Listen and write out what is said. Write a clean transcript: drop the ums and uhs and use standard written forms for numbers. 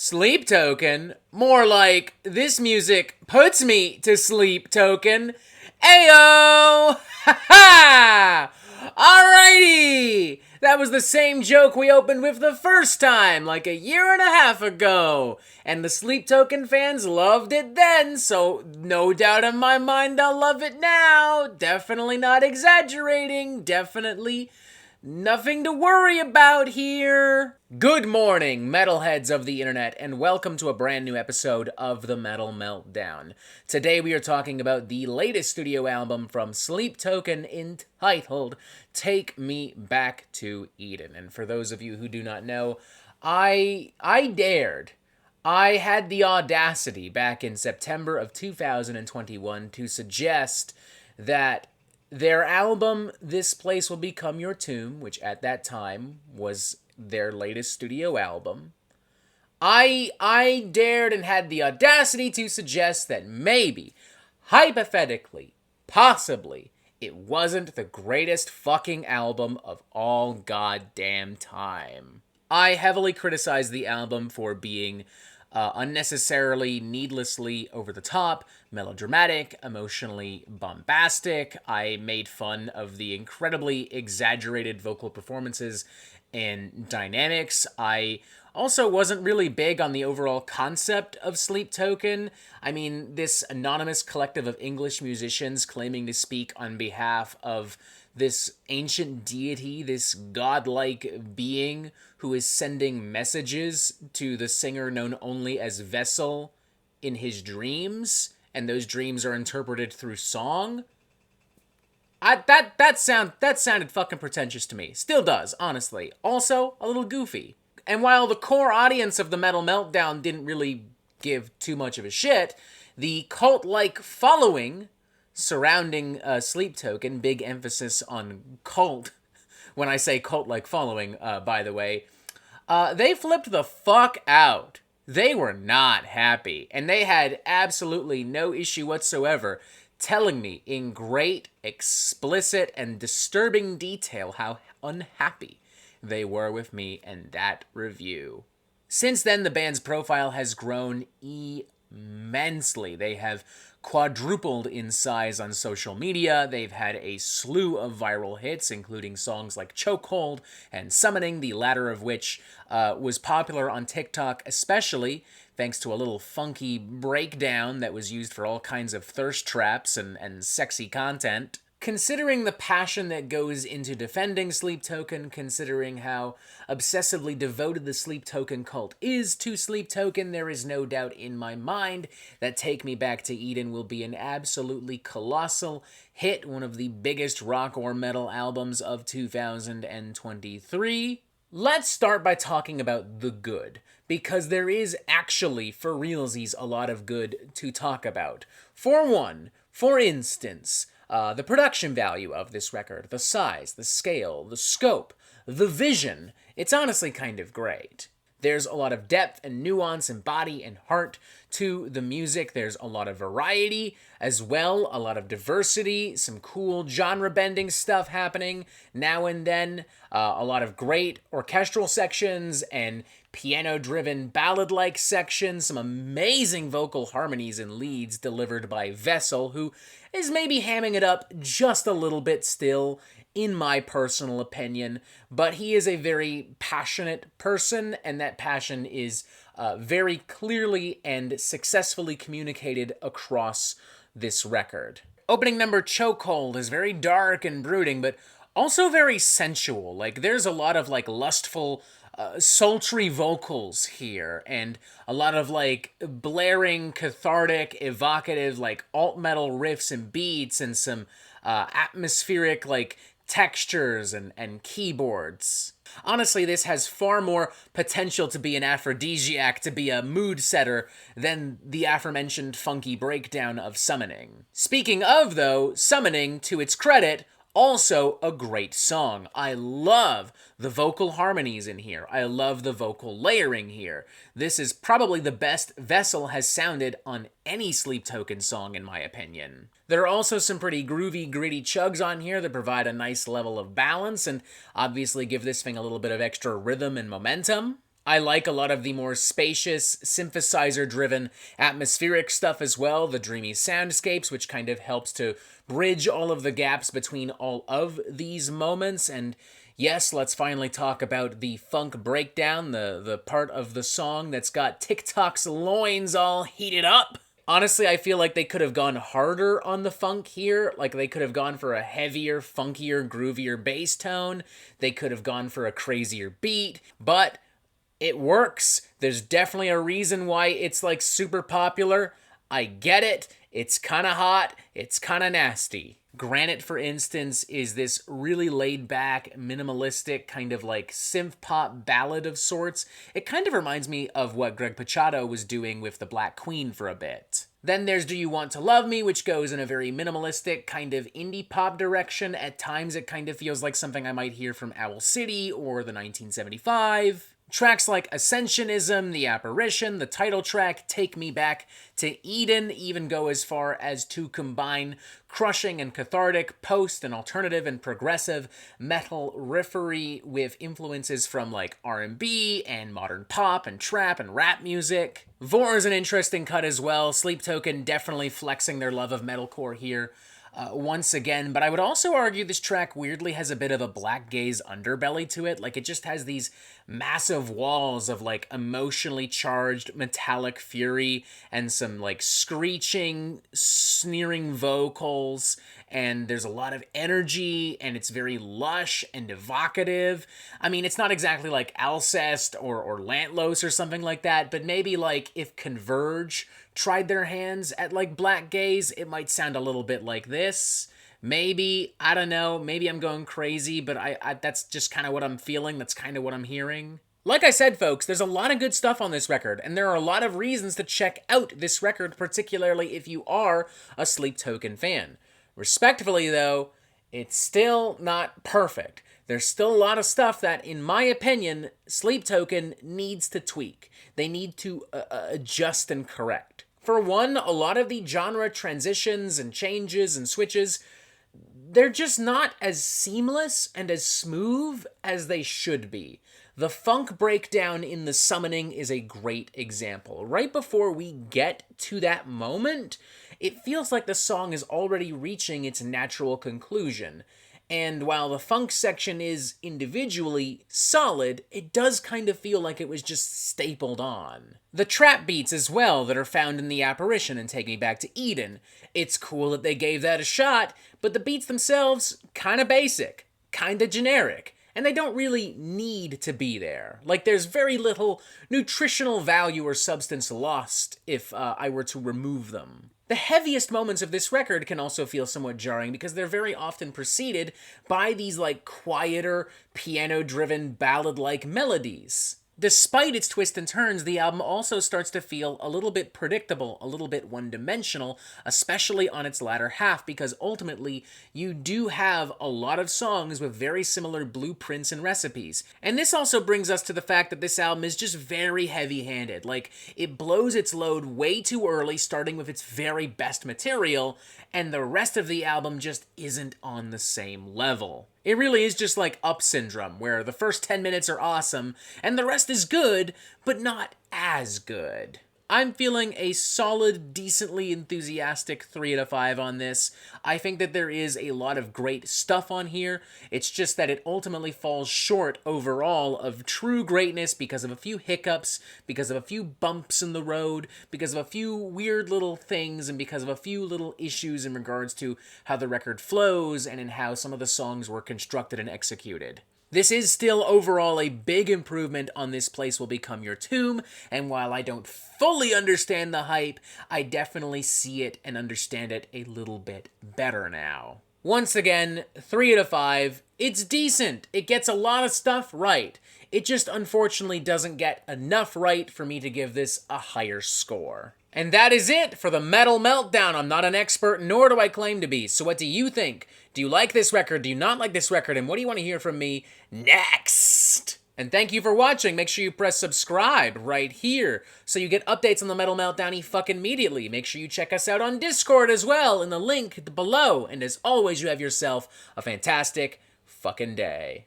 Sleep token? More like, this music puts me to sleep token. Ayo! Ha ha! Alrighty! That was the same joke we opened with the first time, like a year and a half ago. And the Sleep Token fans loved it then, so no doubt in my mind they'll love it now. Definitely not exaggerating. Definitely nothing to worry about here. Good morning, metalheads of the internet, and welcome to a brand new episode of the Metal Meltdown. Today we are talking about the latest studio album from Sleep Token entitled Take Me Back to Eden. And for those of you who do not know, I had the audacity back in September of 2021 to suggest that their album, This Place Will Become Your Tomb, which at that time was their latest studio album, I dared and had the audacity to suggest that maybe, hypothetically, possibly, it wasn't the greatest fucking album of all goddamn time. I heavily criticized the album for being unnecessarily, needlessly over the top, melodramatic, emotionally bombastic. I made fun of the incredibly exaggerated vocal performances and dynamics. I also wasn't really big on the overall concept of Sleep Token. I mean, this anonymous collective of English musicians claiming to speak on behalf of this ancient deity, this godlike being who is sending messages to the singer known only as Vessel in his dreams, and those dreams are interpreted through song. That sounded fucking pretentious to me. Still does, honestly. Also, a little goofy. And while the core audience of the Metal Meltdown didn't really give too much of a shit, the cult-like following surrounding Sleep Token, big emphasis on cult, when I say cult-like following, by the way, they flipped the fuck out. They were not happy, and they had absolutely no issue whatsoever telling me in great, explicit, and disturbing detail how unhappy they were with me and that review. Since then, the band's profile has grown immensely. They have quadrupled in size on social media. They've had a slew of viral hits, including songs like Chokehold and Summoning, the latter of which was popular on TikTok, especially thanks to a little funky breakdown that was used for all kinds of thirst traps and sexy content. Considering the passion that goes into defending Sleep Token, considering how obsessively devoted the Sleep Token cult is to Sleep Token, there is no doubt in my mind that Take Me Back to Eden will be an absolutely colossal hit, one of the biggest rock or metal albums of 2023. Let's start by talking about the good, because there is actually, for realsies, a lot of good to talk about. For instance, the production value of this record, the size, the scale, the scope, the vision, it's honestly kind of great. There's a lot of depth and nuance and body and heart to the music. There's a lot of variety as well, a lot of diversity, some cool genre-bending stuff happening now and then, a lot of great orchestral sections and piano-driven ballad-like sections, some amazing vocal harmonies and leads delivered by Vessel, who is maybe hamming it up just a little bit still, in my personal opinion, but he is a very passionate person, and that passion is very clearly and successfully communicated across this record. Opening number Chokehold is very dark and brooding, but also very sensual. Like, there's a lot of, like, lustful, sultry vocals here, and a lot of, like, blaring, cathartic, evocative, like, alt-metal riffs and beats, and some atmospheric, like, textures and keyboards. Honestly, this has far more potential to be an aphrodisiac, to be a mood setter, than the aforementioned funky breakdown of Summoning. Speaking of, though, Summoning, to its credit, also a great song. I love the vocal harmonies in here. I love the vocal layering here. This is probably the best Vessel has sounded on any Sleep Token song, in my opinion. There are also some pretty groovy, gritty chugs on here that provide a nice level of balance and obviously give this thing a little bit of extra rhythm and momentum. I like a lot of the more spacious, synthesizer-driven, atmospheric stuff as well, the dreamy soundscapes, which kind of helps to bridge all of the gaps between all of these moments. And yes, let's finally talk about the funk breakdown, the part of the song that's got TikTok's loins all heated up. Honestly, I feel like they could have gone harder on the funk here. Like, they could have gone for a heavier, funkier, groovier bass tone. They could have gone for a crazier beat. But it works. There's definitely a reason why it's, like, super popular. I get it. It's kind of hot. It's kind of nasty. Granite, for instance, is this really laid-back, minimalistic, kind of like synth-pop ballad of sorts. It kind of reminds me of what Greg Puciato was doing with The Black Queen for a bit. Then there's Do You Want to Love Me, which goes in a very minimalistic, kind of indie-pop direction. At times, it kind of feels like something I might hear from Owl City or the 1975. Tracks like Ascensionism, The Apparition, the title track, Take Me Back to Eden even go as far as to combine crushing and cathartic post and alternative and progressive metal riffery with influences from like R&B and modern pop and trap and rap music. Vor is an interesting cut as well. Sleep Token definitely flexing their love of metalcore here. Once again, but I would also argue this track weirdly has a bit of a black gaze underbelly to it. Like, it just has these massive walls of, like, emotionally charged metallic fury and some, like, screeching, sneering vocals, and there's a lot of energy, and it's very lush and evocative. I mean, it's not exactly like Alcest or Lantlos or something like that, but maybe, like, if Converge tried their hands at, like, black gaze, it might sound a little bit like this. Maybe, I don't know, maybe I'm going crazy, but I that's just kind of what I'm feeling, that's kind of what I'm hearing. Like I said, folks, there's a lot of good stuff on this record, and there are a lot of reasons to check out this record, particularly if you are a Sleep Token fan. Respectfully, though, it's still not perfect. There's still a lot of stuff that, in my opinion, Sleep Token needs to tweak. They need to adjust and correct. For one, a lot of the genre transitions and changes and switches, they're just not as seamless and as smooth as they should be. The funk breakdown in The Summoning is a great example. Right before we get to that moment, it feels like the song is already reaching its natural conclusion. And while the funk section is individually solid, it does kind of feel like it was just stapled on. The trap beats as well that are found in The Apparition and Take Me Back to Eden. It's cool that they gave that a shot, but the beats themselves, kinda basic, kinda generic, and they don't really need to be there. Like, there's very little nutritional value or substance lost if I were to remove them. The heaviest moments of this record can also feel somewhat jarring because they're very often preceded by these, like, quieter, piano-driven, ballad-like melodies. Despite its twists and turns, the album also starts to feel a little bit predictable, a little bit one-dimensional, especially on its latter half, because ultimately, you do have a lot of songs with very similar blueprints and recipes. And this also brings us to the fact that this album is just very heavy-handed. Like, it blows its load way too early, starting with its very best material, and the rest of the album just isn't on the same level. It really is just like Up Syndrome, where the first 10 minutes are awesome, and the rest is good, but not as good. I'm feeling a solid, decently enthusiastic 3 out of 5 on this. I think that there is a lot of great stuff on here. It's just that it ultimately falls short overall of true greatness because of a few hiccups, because of a few bumps in the road, because of a few weird little things, and because of a few little issues in regards to how the record flows and in how some of the songs were constructed and executed. This is still overall a big improvement on This Place Will Become Your Tomb, and while I don't fully understand the hype, I definitely see it and understand it a little bit better now. Once again, 3 out of 5. It's decent. It gets a lot of stuff right. It just unfortunately doesn't get enough right for me to give this a higher score. And that is it for the Metal Meltdown. I'm not an expert, nor do I claim to be. So what do you think? Do you like this record? Do you not like this record? And what do you want to hear from me next? And thank you for watching. Make sure you press subscribe right here so you get updates on the Metal Meltdown fucking immediately. Make sure you check us out on Discord as well in the link below. And as always, you have yourself a fantastic fucking day.